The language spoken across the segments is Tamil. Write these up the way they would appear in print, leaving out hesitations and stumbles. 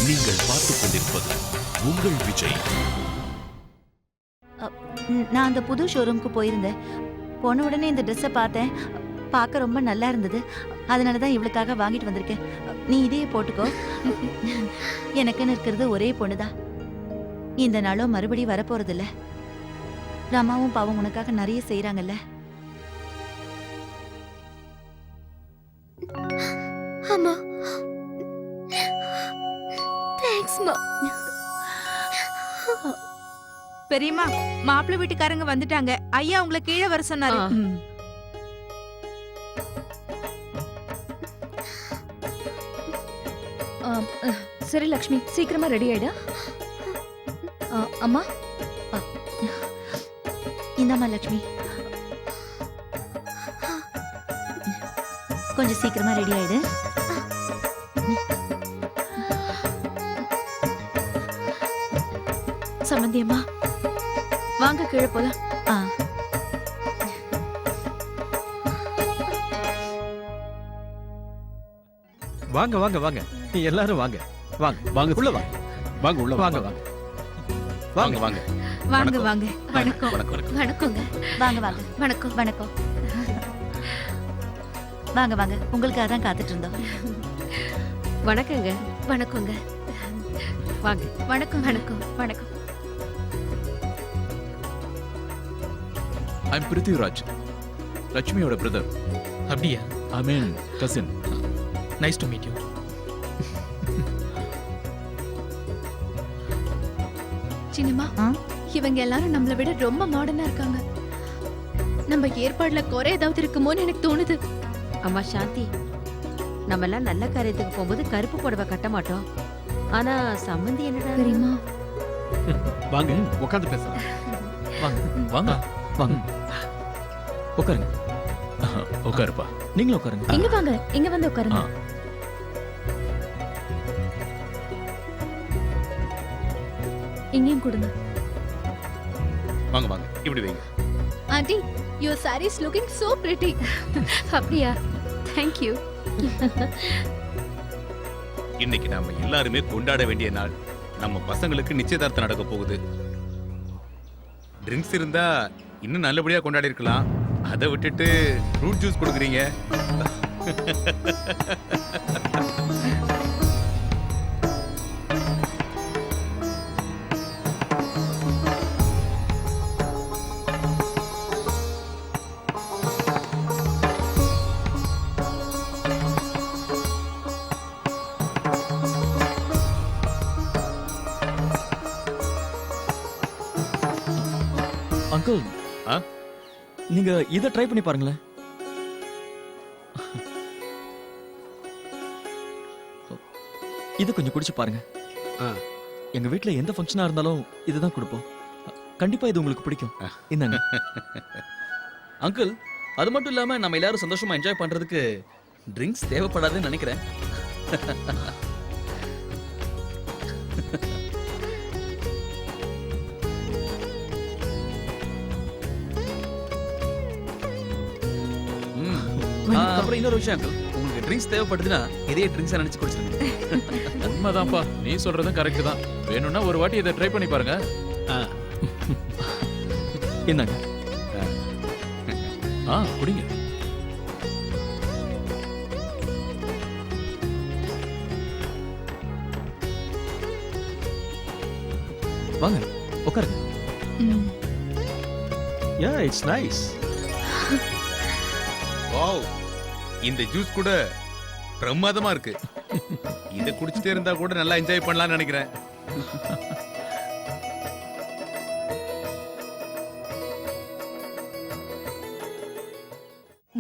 நீங்கள் பார்த்துக் கொண்டிருப்பது உங்கள் விஜய். நான் அந்த புது ஷோரூம்க்கு போயிருந்தேன். போன உடனே இந்த ட்ரெஸ்ஸை பார்த்தேன். பார்க்க ரொம்ப நல்லா இருந்தது. அதனால தான் இவளுக்காக வாங்கிட்டு வந்திருக்கேன். நீ இதையே போட்டுக்கோ. எனக்குன்னு இருக்கிறது ஒரே பொண்ணுதான். இந்த நாளும் மறுபடியும் வரப்போறதில்ல. ரமாவும் பாவம் உனக்காக நிறைய செய்யறாங்கல்ல. அம்மா தேங்க்ஸ்மா. பெரியம்மா, மாப்பிள்ளை வீட்டுக்காரங்க வந்துட்டாங்க. ஐயா உங்களை கீழே வர சொன்னாரு. சரி லக்ஷ்மி, சீக்கிரமா ரெடி ஆயிடா. அம்மா இந்தாம்மா லட்சுமி, கொஞ்சம் சீக்கிரமா ரெடி ஆயிடு. சம்பந்தியம்மா வாங்க கீழே போலாம். வாங்க வாங்க வாங்க, எல்லாரும் வாங்க வாங்க வாங்க, உள்ள வாங்க வாங்க, உள்ள வாங்க வாங்க வாங்க வாங்க வாங்க வாங்க. வணக்கம். வணக்கங்க. வாங்க வாங்க. வணக்கம். வணக்கம். வாங்க வாங்க, உங்களுக்காக தான் காத்துட்டு இருந்தோம். வணக்கங்க. வணக்கங்க. வாங்க. வணக்கம். வணக்கம். வணக்கம். ஐம் பிருத்திவிராஜ், லட்சுமியோட பிரதர். அப்படியா? I mean cousin. Nice to meet you. சின்னம்மா, இவங்க எல்லாரும் நம்மளை விட ரொம்ப மாடர்னா இருக்காங்க. நம்ம ஏற்பாடுல குறை ஏதாவது இருக்குமோன்னு எனக்கு தோணுது. அம்மா சாந்தி, நம்ம எல்லாம் நல்ல காரியத்துக்கு போகும்போது கருப்பு புடவை கட்ட மாட்டோம். ஆனா சம்மந்தி என்னடா தெரியுமா? வாங்க உட்கார்ந்து பேசலாம். வாங்க வாங்க வாங்க, உட்காருங்க. உட்காருப்பா. நீங்களும் உட்காருங்க. இங்க வாங்க, இங்க வந்து உட்காருங்க. இங்கேயும் கொடுங்க. வாங்க வாங்க, இப்படி வைங்க. Aunty, your saree is looking so pretty. அப்படியா? Thank you. இன்னைக்கு நாம எல்லாருமே கொண்டாட வேண்டிய நாள். நம்ம பசங்களுக்கு நிச்சயதார்த்தம் நடக்க போகுது. ட்ரிங்க்ஸ் இருந்தா இன்னும் நல்லபடியா கொண்டாடி இருக்கலாம். அதை விட்டுட்டு ஃப்ரூட் ஜூஸ் கொடுக்குறீங்க. அங்கிள், நீங்க இத ட்ரை பண்ணி பாருங்களேன். இது கொஞ்சம் குடிச்சு பாருங்க. எங்க வீட்ல எந்த ஃபங்க்ஷனா இருந்தாலும் இதுதான் கொடுப்போம். கண்டிப்பா இது உங்களுக்கு பிடிக்கும். இந்தாங்க. அங்கிள், அது மட்டும் இல்லாம நம்ம எல்லாரும் சந்தோஷமா என்ஜாய் பண்றதுக்கு ட்ரிங்க்ஸ் தேவைப்படாதுன்னு நினைக்கிறேன். அப்புறம் இன்னொரு விஷயம் அங்கிள், உங்களுக்கு ட்ரிங்க்ஸ் தேவைப்படுதுன்னா இதே ட்ரிங்க்ஸா நினைச்சு குடிச்சிருங்க. உண்மைதான்ப்பா, நீ சொல்றதும் கரெக்ட் தான். வேணும்னா ஒரு வாட்டி இதை ட்ரை பண்ணி பாருங்க. இந்தாங்க. குடிங்க. வாங்க உட்காருங்க. Yeah, it's nice. வாவ், இந்த ஜூஸ் கூட பிரமாதமா இருக்கு. இதை குடிச்சிட்டே இருந்தா கூட நல்லா என்ஜாய் பண்ணலாம்னு நினைக்கிறேன்.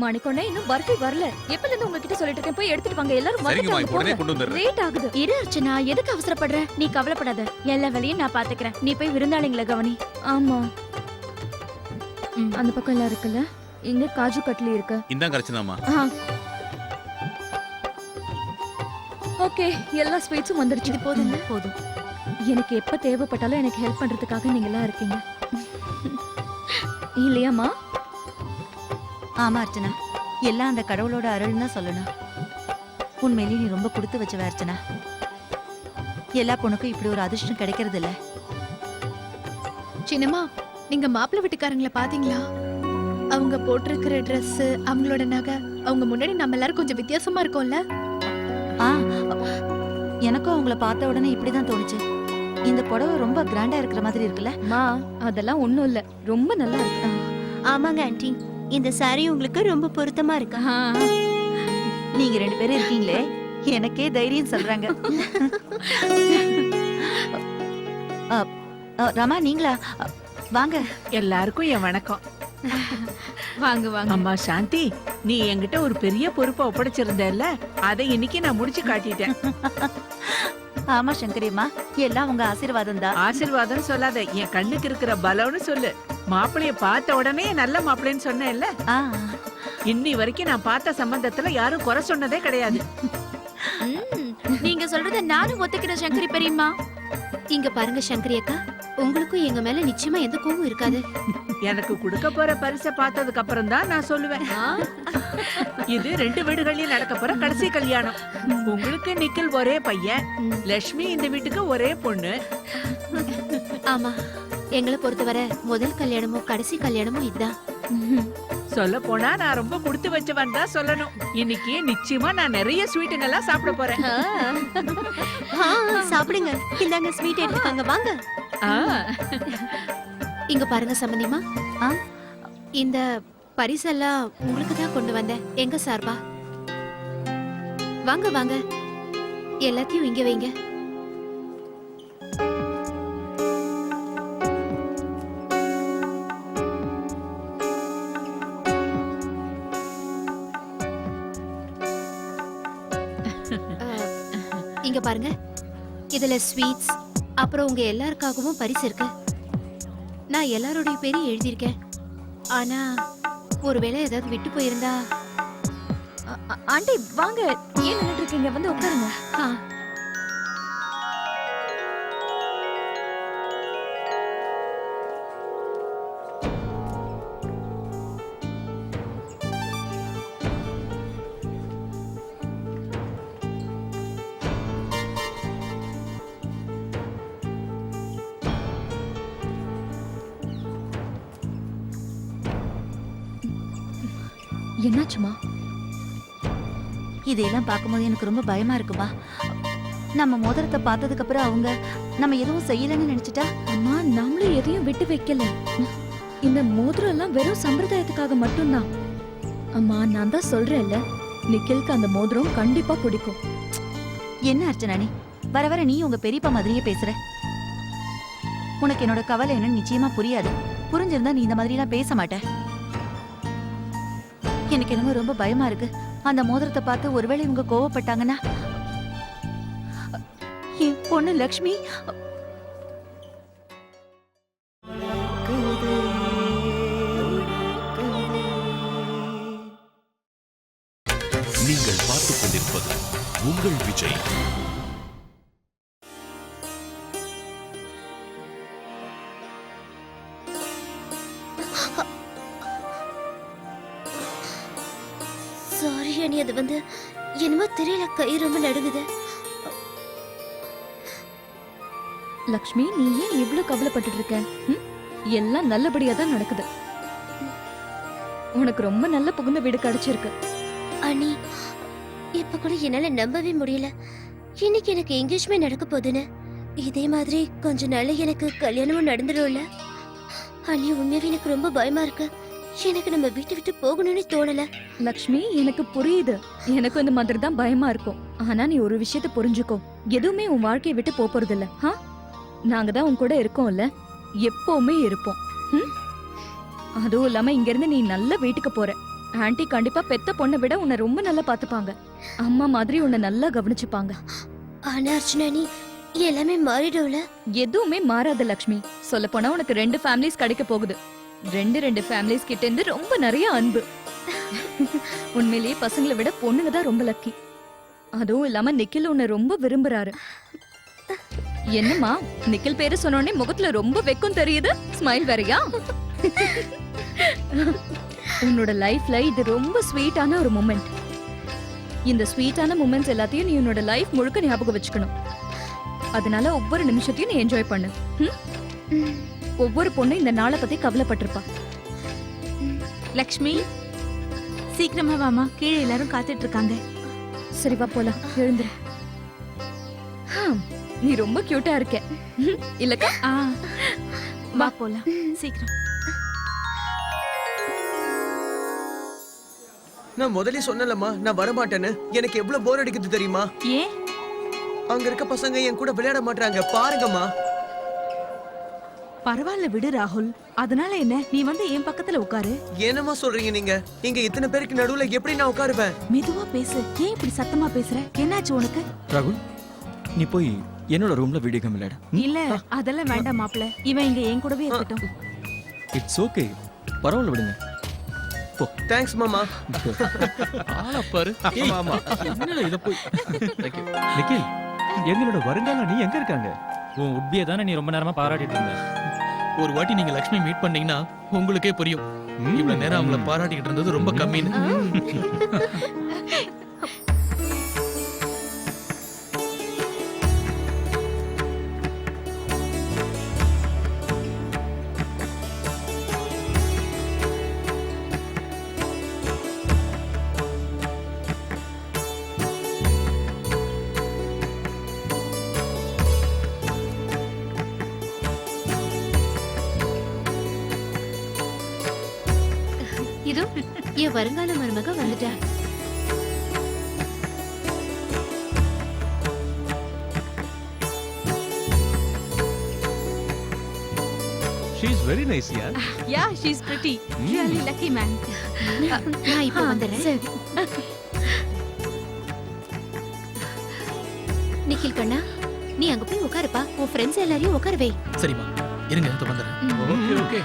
மணிக்கொண்டே இன்னும் பர்ஃபி வரல. எப்பல இருந்து உங்ககிட்ட சொல்லிட்டு இருக்கேன், போய் எடுத்துட்டு வாங்க. எல்லாரும் சரிங்கம்மா, இப்போ உடனே கொண்டு வந்துடுறேன். லேட் ஆகுது. இரு அர்ச்சனா, எதுக்கு அவசரப்படுற? நீ கவலைப்படாத, எல்லா வேலையும் நான் பாத்துக்கிறேன். நீ போய் விருந்தாளிங்களை கவனி. ஆமா, அந்த பக்கம் எல்லாம் இருக்குல்ல. இங்க காஜு கட்லி இருக்கு. இந்தாங்க அர்ச்சனாமா. ஓகே, எல்லா ஸ்வீட்ஸும் வந்துருச்சு. இது போதும். போதும். எனக்கு எப்ப தேவைப்பட்டாலும் எனக்கு ஹெல்ப் பண்றதுக்காக நீங்க எல்லாம் இருக்கீங்க இல்லையாமா? ஆமா அர்ச்சனா, எல்லாம் அந்த கடவுளோட அருள்னு தான் சொல்லணும். உண்மையிலேயே நீ ரொம்ப கொடுத்து வச்சவ அர்ச்சனா. எல்லா பொண்ணுக்கும் இப்படி ஒரு அதிர்ஷ்டம் கிடைக்கிறது இல்ல. சின்னம்மா நீங்க மாப்பிள்ளை வீட்டுக்காரங்கள பாத்தீங்களா? அவங்க போட்டிருக்கிற Dress, அவங்களோட நகை, அவங்க முன்னாடி நம்ம எல்லாரும் கொஞ்சம் வித்தியாசமா இருக்கோம்ல. ஆ, எனக்கும் அவங்கள பார்த்த உடனே இப்படிதான் தோணுச்சு. இந்த புடவை ரொம்ப கிராண்டா இருக்கிற மாதிரி இருக்குல்ல? மா அதெல்லாம் ஒண்ணும் இல்ல, ரொம்ப நல்லா இருக்கு. ஆமாங்க ஆண்டி, இந்த saree உங்களுக்கு ரொம்ப பொருத்தமா இருக்கு. நீங்க 2 பேரும் இருக்கீங்களே, எனக்கே தைரியம் சொல்றாங்க. ரமா நீங்களா? வாங்க. எல்லாருக்கும் என் வணக்கம். வாங்க வாங்க. அம்மா சாந்தி, நீ என்கிட்ட ஒரு பெரிய பொறுப்பை ஒப்படைச்சிருந்தல்ல, அதை இன்னைக்கு நான் முடிச்சு காட்டிட்டேன். ஆமா சங்கரியம்மா, எல்லாம் உங்க ஆசீர்வாதம் தான். ஆசீர்வாதம் சொல்லாத, என் கண்ணுக்கு இருக்கிற பலம்னு சொல்லு. மாப்பிளைய பார்த்த உடனே நல்ல மாப்பிள்ளைன்னு சொன்னேன்ல, இன்னி வரைக்கும் நான் பார்த்த சம்பந்தத்துல யாரும் குறை சொன்னதே கிடையாது. நீங்க சொல்றத நானும் ஒத்துக்கிறேன் சங்கரி பெரியம்மா. இங்க பாருங்க சங்கரி அக்கா, உங்களுக்கும் எங்க மேல நிச்சயமா எந்த கோவமும் இருக்காது. எனக்கு கொடுக்க போற பரிசை பார்த்ததுக்கு அப்புறம் தான் நான் சொல்லுவேன். இது 2 வீடுகள்லயும் நடக்க போற கடைசி கல்யாணம். உங்களுக்கு நிக்கில் ஒரே பையன், லட்சுமி இந்த வீட்டுக்கு ஒரே பொண்ணு. ஆமா, எங்களை பொறுத்தவரை முதல் கல்யாணமும் கடைசி கல்யாணமும் இதுதான். சொல்ல போனா நான் ரொம்ப கொடுத்து வச்சவன் தான் சொல்லணும். இன்னைக்கு நிச்சயமா நான் நிறைய ஸ்வீட்டுங்கெல்லாம் சாப்பிட போறேன். சாப்பிடுங்க, இந்தாங்க ஸ்வீட் எடுத்துக்கங்க, வாங்க. இங்க பாருங்க சம்பந்திமா, இந்த பரிசெல்லாம் உங்களுக்கு தான் கொண்டு வந்தேன் எங்க சார்பா. வாங்க வாங்க, எல்லாத்தையும் இங்க வைங்க. இங்க பாருங்க, இதுல ஸ்வீட்ஸ், அப்புறம் உங்க எல்லாருக்காகவும் பரிசு இருக்கு. நான் எல்லாரோடைய பேரையும் எழுதியிருக்கேன். ஆனா ஒருவேளை ஏதாவது விட்டு போயிருந்தா. ஆண்டி வாங்க, ஏன் நின்னுட்டு இருக்கீங்க? வந்து உட்காருங்க. என்னாச்சுமா? இதையெல்லாம் பார்க்கும்போது எனக்கு ரொம்ப பயமா இருக்குமா. நம்ம மோதிரத்தை பார்த்ததுக்கு அப்புறம் அவங்க நம்ம எதுவும் செய்யலன்னு நினைச்சிட்டா? அம்மா, நாமளும் எதையும் விட்டு வைக்கல. இந்த மோதிரம் எல்லாம் வெறும் சம்பிரதாயத்துக்காக மட்டும்தான். அம்மா, நான் தான் சொல்றேன்ல, நிக்கிலுக்கு அந்த மோதிரம் கண்டிப்பா பிடிக்கும். என்ன அர்ச்சனா, நீ வர வர நீ உங்க பெரியப்பா மாதிரியே பேசுற. உனக்கு என்னோட கவலை என்னன்னு நிச்சயமா புரியாது. புரிஞ்சிருந்தா நீ இந்த மாதிரி எல்லாம் பேச மாட்ட. எனக்கு என்னமோ ரொம்ப பயமா இருக்கு. அந்த மோதிரத்தை பார்த்து ஒருவேளை இவங்க கோவப்பட்டாங்கன்னா, என் பொண்ணு லக்ஷ்மி. நீங்கள் பார்த்துக் கொண்டிருப்பது உங்கள் விஜய். சாரி அண்ணி, அது வந்து என்னமோ தெரியல, கை ரொம்ப நடுங்குது. லக்ஷ்மி, நீ ஏன் இவ்ளோ கவலைப்பட்டு இருக்க? எல்லாம் நல்லபடியா தான் நடக்குது. உனக்கு ரொம்ப நல்ல புகுந்த வீடு கிடைச்சிருக்கு. அண்ணி, இப்ப கூட என்னால நம்பவே முடியல, இன்னைக்கு எனக்கு எங்கேஜ்மெண்ட் நடக்க போகுதுன்னு. இதே மாதிரி கொஞ்ச நாள்ல எனக்கு கல்யாணமும் நடந்துடும்ல. அண்ணி, உண்மையாவே எனக்கு ரொம்ப பயமா இருக்கு. எனக்கு நம்ம வீட்டை விட்டு போகணும்னு தோணல. லக்ஷ்மி, எனக்கு புரியுது. எனக்கும் இந்த மாதிரி தான் பயமா இருக்கும். ஆனா நீ ஒரு விஷயத்தை புரிஞ்சுக்கோ, எதுவுமே உன் வாழ்க்கையை விட்டு போறது இல்ல. நாங்க தான் உன் கூட இருக்கோம்ல, எப்பவுமே இருப்போம். அதுவும் இல்லாம இங்க இருந்து நீ நல்ல வீட்டுக்கு போற. ஆன்ட்டி கண்டிப்பா பெத்த பொண்ணை விட உன்னை ரொம்ப நல்லா பாத்துப்பாங்க. அம்மா மாதிரி உன்னை நல்லா கவனிச்சுப்பாங்க. ஆனா அர்ச்சனா, நீ எல்லாமே மாறிடும்ல? எதுவுமே மாறாத லக்ஷ்மி. சொல்ல போனா உனக்கு 2 ஃபேமிலிஸ் கிடைக்க போகுது. 2 ஃபேமிலிஸ் கிட்ட இருந்து ரொம்ப நிறைய அன்பு. உண்மையிலேயே பசங்களை விட பொண்ணுங்க தான் ரொம்ப லக்கி. அதுவும் இல்லாம நிக்கில் உன்னை ரொம்ப விரும்புறாரு. என்னம்மா, நிக்கில் பேரு சொன்னோடனே முகத்துல ரொம்ப வெக்கம் தெரியுது. ஸ்மைல் வேறயா? உன்னோட லைஃப்ல இது ரொம்ப ஸ்வீட்டான ஒரு மொமெண்ட். இந்த ஸ்வீட்டான மொமெண்ட்ஸ் எல்லாத்தையும் நீ உன்னோட லைஃப் முழுக்க ஞாபகம் வச்சுக்கணும். அதனால ஒவ்வொரு நிமிஷத்தையும் நீ என்ஜாய் பண்ணு. ம்? ஒவ்வொரு பொண்ணும் இந்த நாளை பத்தி கவலைப்பட்டிருப்பா. லக்ஷ்மி சீக்கிரமா வாமா, கீழே எல்லாரும் காத்துட்டு இருக்காங்க. சரி வா போலாம், எழுந்துரு. நீ ரொம்ப கியூட்டா இருக்க. இல்லக்கா? வா போலாம் சீக்கிரம். நான் முதல்ல சொன்னலம்மா நான் வரமாட்டேன்னு. எனக்கு எவ்வளவு போர் அடிக்குது தெரியுமா? ஏன்? அங்க இருக்க பசங்க என் கூட விளையாட மாட்டாங்க பாருங்கம்மா. பரவாயில்ல விடு ராகுல். அதனால என்ன, நீ வந்து என் பக்கத்துல உட்காரு. என்னம்மா சொல்றீங்க நீங்க? இங்க இத்தனை பேருக்கு நடுவுல எப்படி நான் உட்காருவேன்? மெதுவா பேசு. ஏன் இப்படி சத்தமா பேசுற? என்னாச்சு உனக்கு? ராகுல், நீ போய் என்னோட ரூம்ல வீடியோ கேம் விளையாடு. இல்ல அதெல்லாம் வேண்டாம் மாப்ள. இவன் இங்க என் கூடவே இருக்கட்டும். இட்ஸ் ஓகே, பரவாயில்ல விடுங்க. தேங்க்ஸ் மாமா. ஆளா பாரு. ஆமா என்னடா இத போய் Thank you. நிக்கில், எங்களோட வருங்கால நீ எங்க இருக்காங்க? உன் உட்பியை தானே நீ ரொம்ப நேரமா பாராட்டிட்டு இருந்த. ஒரு வாட்டி நீங்க லக்ஷ்மி மீட் பண்ணீங்கன்னா உங்களுக்கே புரியும் இவ்வளவு நேரம் அவங்கள பாராட்டிக்கிட்டு இருந்தது ரொம்ப கம்மின்னு. இதோ என் வருங்கால மருமக வந்துட்டா. She is very nice, yeah. Yeah, she's pretty. Really lucky man. நான் இப்ப வந்துடுறேன். நிக்கில் கண்ணா, நீ அங்க போய் உட்காருப்பா. உன் ஃப்ரெண்ட்ஸ் எல்லாரையும் உட்கார வை. சரிம்மா இருங்க இப்ப வந்துடுறேன். Okay, okay.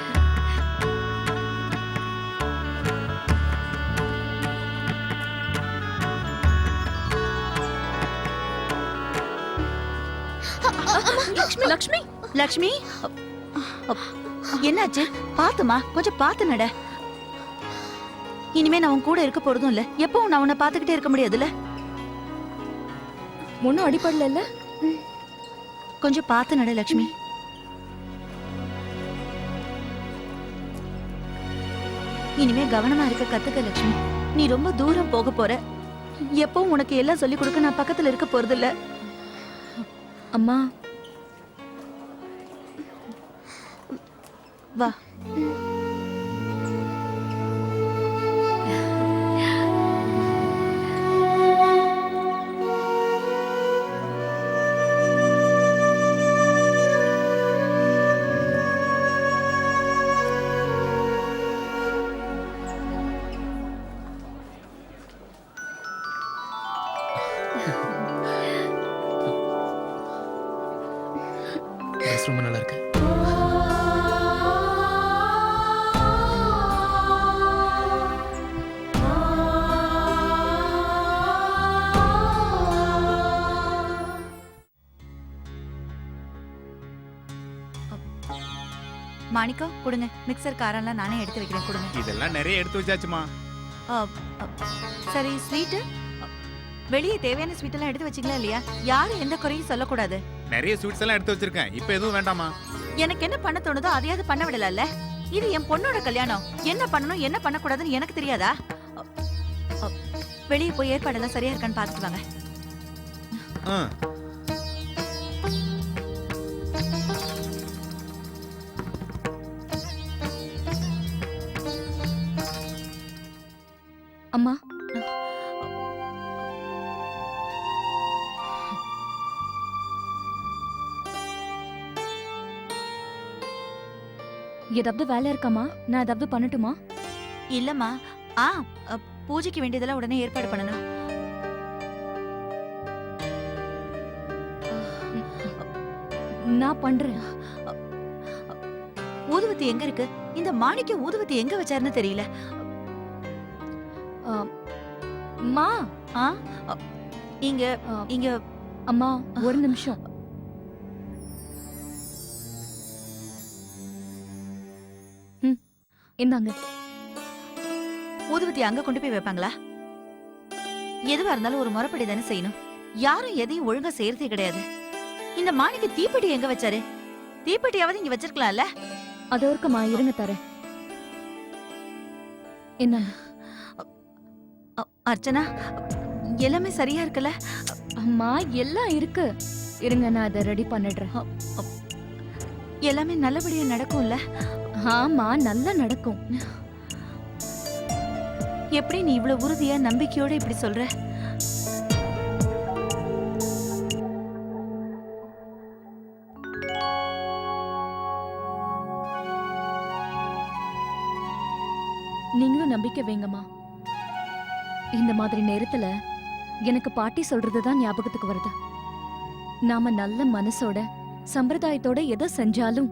லக்ஷ்மி லக்ஷ்மி என்னாச்சு? பாத்துமா, கொஞ்சம் பாத்து நட. இனிமே நான் உன் கூட இருக்க போறதும் இல்ல. எப்பவும் நான் உன்னை பாத்துக்கிட்டே இருக்க முடியாதுல்ல. ஒன்னும் அடிப்படல இல்ல? கொஞ்சம் பாத்து நட லக்ஷ்மி. இனிமே கவனமா இருக்க கத்துக்க லக்ஷ்மி. நீ ரொம்ப தூரம் போக போற. எப்பவும் உனக்கு எல்லாம் சொல்லி கொடுக்க நான் பக்கத்துல இருக்க போறது இல்ல. அம்மா வா. ரொம்ப நல்லா இருக்கு. மாணிக்கம் கொடுங்க. மிக்சர் காரெல்லாம் நானே எடுத்து வைக்கிறேன், கொடுங்க. இதெல்லாம் நிறைய எடுத்து வச்சாச்சுமா. சரி, ஸ்வீட்டு வெளியே தேவையான ஸ்வீட் எல்லாம் எடுத்து வச்சீங்களா இல்லையா? யாரும் எந்த குறையும் சொல்லக்கூடாது. நிறைய ஸ்வீட்ஸ் எல்லாம் எடுத்து வச்சிருக்கேன். இப்போ எதுவும் வேண்டாமா? எனக்கு என்ன பண்ண தோணுதோ அதையாவது பண்ண விடல. இது என் பொண்ணோட கல்யாணம். என்ன பண்ணணும் என்ன பண்ணக்கூடாதுன்னு எனக்கு தெரியாதா? வெளியே போய் ஏற்பாடெல்லாம் சரியா இருக்கான்னு பாத்துட்டு வாங்க. அம்மா, ஏதாவது வேலை இருக்காமா? நான் ஏதாவது பண்ணட்டுமா? இல்லம்மா. பூஜைக்கு வேண்டியதெல்லாம் உடனே ஏற்பாடு பண்ணணும். நான் பண்றேன். ஊதுவத்தி எங்க இருக்கு? இந்த மாணிக்க ஊதுவத்தி எங்க வச்சாருன்னு தெரியல. மா, இங்க இங்க. அம்மா ஒரு நிமிஷம். இந்தாங்க. ஊதுவத்தி அங்க கொண்டு போய் வைப்பாங்களா? எதுவா இருந்தாலும் ஒரு முறைப்படி தானே செய்யணும். யாரும் எதையும் ஒழுங்கா செய்யறதே கிடையாது. இந்த மாணிக்கு தீப்பெட்டி எங்க வச்சாரு? தீப்பெட்டியாவது இங்க வச்சிருக்கலாம்ல? அது ஒருக்கமா இருங்க தரேன். என்னங்க அர்ச்சனா, எல்லாமே சரியா இருக்குல்ல? அம்மா எல்லாம் இருக்கு. இருங்க நான் அதை ரெடி பண்ணிடுறேன். எல்லாமே நல்லபடியா நடக்கும்ல? ஆமா நல்லா நடக்கும். எப்படி நீ இவ்வளவு உறுதியா நம்பிக்கையோட இப்படி சொல்ற? நீங்களும் நம்பிக்கை வைங்கம்மா. இந்த மாதிரி நேரத்துல எனக்கு பாட்டி சொல்றதுதான் ஞாபகத்துக்கு வருது. நாம நல்ல மனசோட சம்பிரதாயத்தோட எதை செஞ்சாலும்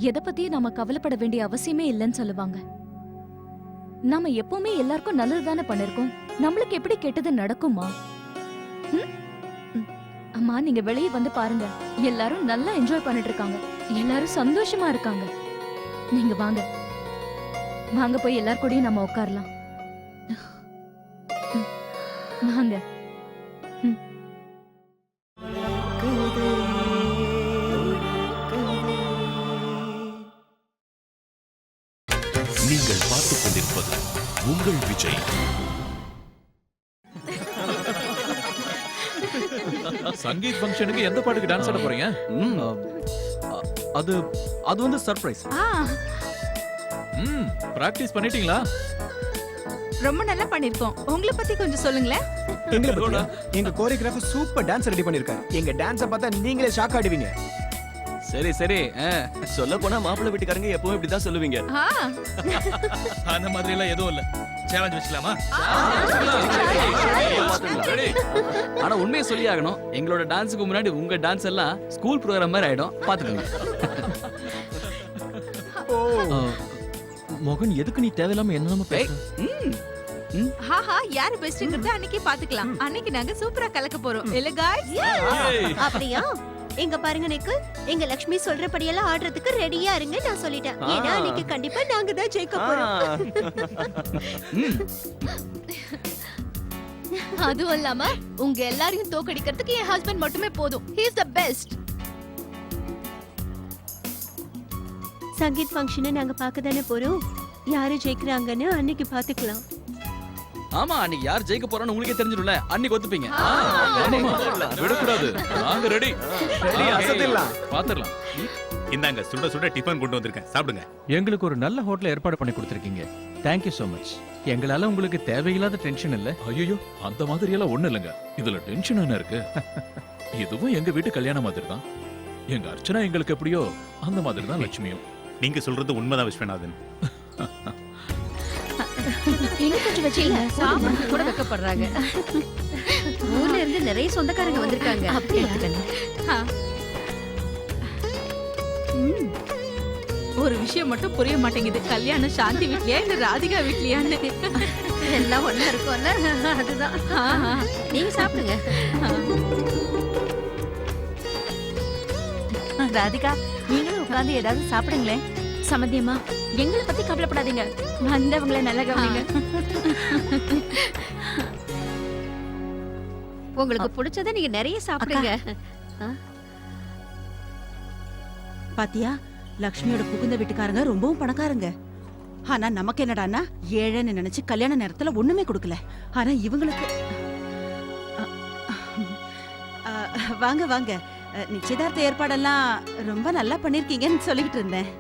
எதை பத்தியும் நாம கவலைப்பட வேண்டிய அவசியமே இல்லைன்னு சொல்லுவாங்க. நாம எப்பவுமே எல்லாருக்கும் நல்லதுதானே பண்ணிருக்கோம். நம்மளுக்கு எப்படி கெட்டது நடக்குமா? அம்மா நீங்க வெளியே வந்து பாருங்க, எல்லாரும் நல்லா என்ஜாய் பண்ணிட்டு இருக்காங்க, எல்லாரும் சந்தோஷமா இருக்காங்க. நீங்க வாங்க வாங்க போய் எல்லார் கூடயும் நம்ம உட்காரலாம். வாங்க. நீங்கள் பார்த்துக் கொண்டிருப்பது உங்கள் விஜய். சங்கீத் ஃபங்க்ஷனுக்கு எந்த பாட்டுக்கு டான்ஸ் ஆட போறீங்க? அது அது வந்து சர்ப்ரைஸ். பிராக்டிஸ் பண்ணிட்டீங்களா? ரொம்ப நல்லா பண்ணிருக்கோம். உங்களை பத்தி கொஞ்சம் சொல்லுங்களேன். எங்க கோரியோகிராஃபர் சூப்பர் டான்ஸ் ரெடி பண்ணிருக்காரு. எங்க டான்ஸ பார்த்தா நீங்களே ஷாக் ஆடுவீங்க. சரி சரி, சொல்ல போனா மாப்பிள்ளை வீட்டுக்காரங்க எப்பவும் இப்படிதான் சொல்லுவீங்க. அந்த மாதிரி எல்லாம் எதுவும் இல்ல. சேலஞ்ச் வச்சுக்கலாமா? ஆனா உண்மையை சொல்லி ஆகணும், எங்களோட டான்ஸுக்கு முன்னாடி உங்க டான்ஸ் எல்லாம் ஸ்கூல் ப்ரோக்ராம் மாதிரி ஆயிடும். பாத்துக்கோங்க. மோகன், எதுக்கு நீ தேவையில்லாம என்னமா பேச? ஹாஹா, யாரு பெஸ்ட்ங்கறத அன்னைக்கு பாத்துக்கலாம். அன்னைக்கு நாங்க சூப்பரா கலக்க போறோம். இல்ல गाइस? அப்படியா? எங்க பாருங்க நிக்கல், எங்க லக்ஷ்மி சொல்றபடியெல்லாம் ஆடுறதுக்கு ரெடியா இருங்க நான் சொல்லிட்டேன். ஏன்னா அன்னைக்கு கண்டிப்பா நாங்க தான் ஜெயிக்க போறோம். அதுவும் இல்லாம உங்க எல்லாரையும் தோக்கடிக்கிறதுக்கு என் ஹஸ்பண்ட் மட்டுமே போதும். He is the best. Sangeet ஃபங்க்ஷனை நாங்க பார்க்க தானே போறோம். யாரு ஜெயிக்கிறாங்கன்னு அன்னைக்கு பாத்துக்கலாம். ஆமா, அன்னைக்கு யார் ஜெயிக்க போறான்னு உங்களுக்கே தெரிஞ்சிடும்ல. அன்னைக்கு ஒத்துப்பீங்க. விடக்கூடாது. நாங்க ரெடி. பாத்துடலாம். இந்தாங்க, சுட சுட டிஃபன் கொண்டு வந்திருக்கேன், சாப்பிடுங்க. எங்களுக்கு ஒரு நல்ல ஹோட்டல் ஏற்பாடு பண்ணி கொடுத்துருக்கீங்க. Thank you so much. எங்களால உங்களுக்கு தேவையில்லாத டென்ஷன் இல்ல. ஐயோ, அந்த மாதிரி எல்லாம் ஒண்ணு இல்லைங்க. இதுல டென்ஷன் என்ன இருக்கு? இதுவும் எங்க வீட்டு கல்யாண மாதிரி தான். எங்க அர்ச்சனா எங்களுக்கு எப்படியோ அந்த மாதிரி தான் லட்சுமியும். நீங்க சொல்றது உண்மைதான் விஸ்வநாதன். இன்னும் கொஞ்சம் வச்சீங்க. சாப்பிட்டு கூட வைக்கப்படுறாங்க. ஊர்ல இருந்து நிறைய சொந்தக்காரங்க வந்திருக்காங்க. ஒரு விஷயம் மட்டும் புரிய மாட்டேங்குது. கல்யாணம் சாந்தி வீட்லயா இல்ல ராதிகா வீட்லயான்னு. எல்லாம் ஒண்ணா இருக்கும்ல, அதுதான். நீங்க சாப்பிடுங்க. ராதிகா, நீங்களும் உட்கார்ந்து ஏதாவது சாப்பிடுங்களேன். சமந்தியம்மா, எங்களை பத்தி கவலைப்படாதீங்க, வந்தவங்களை நல்லா கவனிங்க. உங்களுக்கு பிடிச்சத நீங்க நிறைய சாப்பிடுங்க. பாத்தியா, லக்ஷ்மியோட புகுந்த வீட்டுக்காரங்க ரொம்பவும் பணக்காரங்க. ஆனா நமக்கு என்னடான்னா ஏழைன்னு நினைச்சு கல்யாண நேரத்துல ஒண்ணுமே கொடுக்கல. ஆனா இவங்களுக்கு வாங்க வாங்க, நிச்சயதார்த்த ஏற்பாடெல்லாம் ரொம்ப நல்லா பண்ணிருக்கீங்கன்னு சொல்லிக்கிட்டு இருந்தேன்.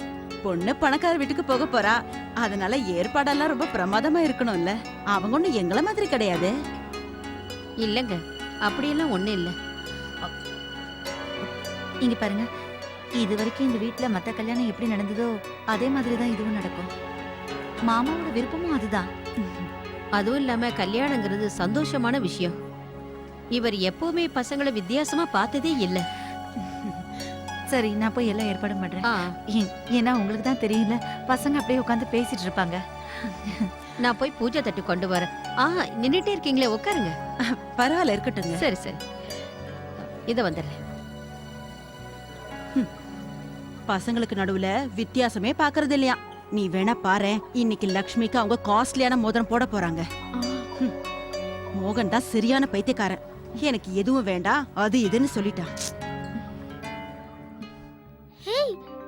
பொண்ணு பணக்கார வீட்டுக்கு போக போறா, அதனால ஏற்பாடெல்லாம் ரொம்ப பிரமாதமா இருக்கணும்ல. அவங்க ஒண்ணு எங்கள மாதிரி கிடையாது. இல்லங்க, அப்படியெல்லாம் ஒண்ணு இல்ல. இங்க பாருங்க, இது வரைக்கும் இந்த வீட்ல மத்த கல்யாணம் எப்படி நடந்ததோ அதே மாதிரி தான் இதுவும் நடக்கும். மாமாவோட விருப்பமும் அதுதான். அதுவும் இல்லாம கல்யாணங்கிறது சந்தோஷமான விஷயம். இவர் எப்பவுமே பசங்களை வித்தியாசமா பார்த்ததே இல்ல. சரி, நான் போய் எல்லாம் ஏற்பாடு பண்றேன். ஏன்னா உங்களுக்கு தான் தெரியல, பசங்க அப்படியே உட்காந்து பேசிட்டு இருப்பாங்க. நான் போய் பூஜை தட்டு கொண்டு வரேன். நின்னுட்டே இருக்கீங்களே, உட்காருங்க. பரவாயில்ல, இருக்கட்டும். சரி சரி, இத வந்துடுறேன். பசங்களுக்கு நடுவுல வித்தியாசமே பாக்குறது இல்லையா? நீ வேணா பாரு, இன்னைக்கு லக்ஷ்மிக்கு அவங்க காஸ்ட்லியான மோதிரம் போட போறாங்க. மோகன் தான் சரியான பைத்தியக்காரன். எனக்கு எதுவும் வேண்டாம் அது இதுன்னு சொல்லிட்டான்.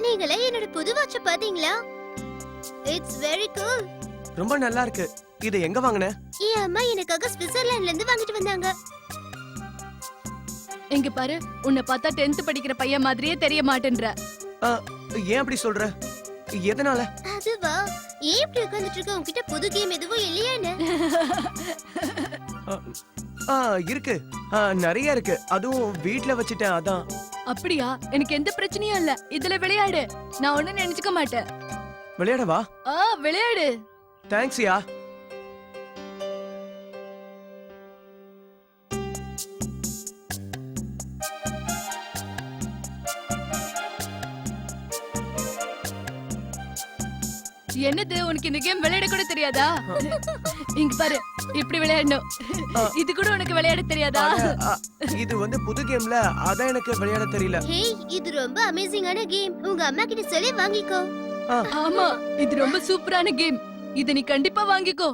நீங்களே என்னோட புது வாட்ச் பாத்தீங்களா? It's very cool. ரொம்ப நல்லா இருக்கு. இதை எங்க வாங்குன? என் அம்மா எனக்காக ஸ்விட்சர்லாந்துல இருந்து வாங்கிட்டு வந்தாங்க. இங்க பாரு, உன்னை பார்த்தா 10th படிக்கிற பையன் மாதிரியே தெரிய மாட்டேன்ற. ஏன் அப்படி சொல்ற? எதனால? அதுவா? ஏன் இப்படி உட்கார்ந்துட்டு இருக்க? உன்கிட்ட புது கேம் எதுவும் இல்லையானே? இருக்கு. நிறைய இருக்கு. அதுவும் வீட்ல வச்சிட்டேன், அதான். அப்படியா? எனக்கு எந்த பிரச்சனையும் இல்ல. இதுல விளையாடு. நான் ஒண்ணும் நினைச்சுக்க மாட்டேன். விளையாடவா? விளையாடு. தேங்க்ஸ்யா. என்னது, உனக்கு இந்த கேம் விளையாட கூட தெரியாதா? இங்க பாரு, இப்படி விளையாடணும். இது கூட உனக்கு விளையாட தெரியாதா? இது வந்து புது கேம்ல, அதான் எனக்கு விளையாட தெரியல. ஹேய், இது ரொம்ப அமேசிங்கான கேம். உங்க அம்மா கிட்ட சொல்லி வாங்கிக்கோ. ஆமா, இது ரொம்ப சூப்பரான கேம். இத நீ கண்டிப்பா வாங்கிக்கோ.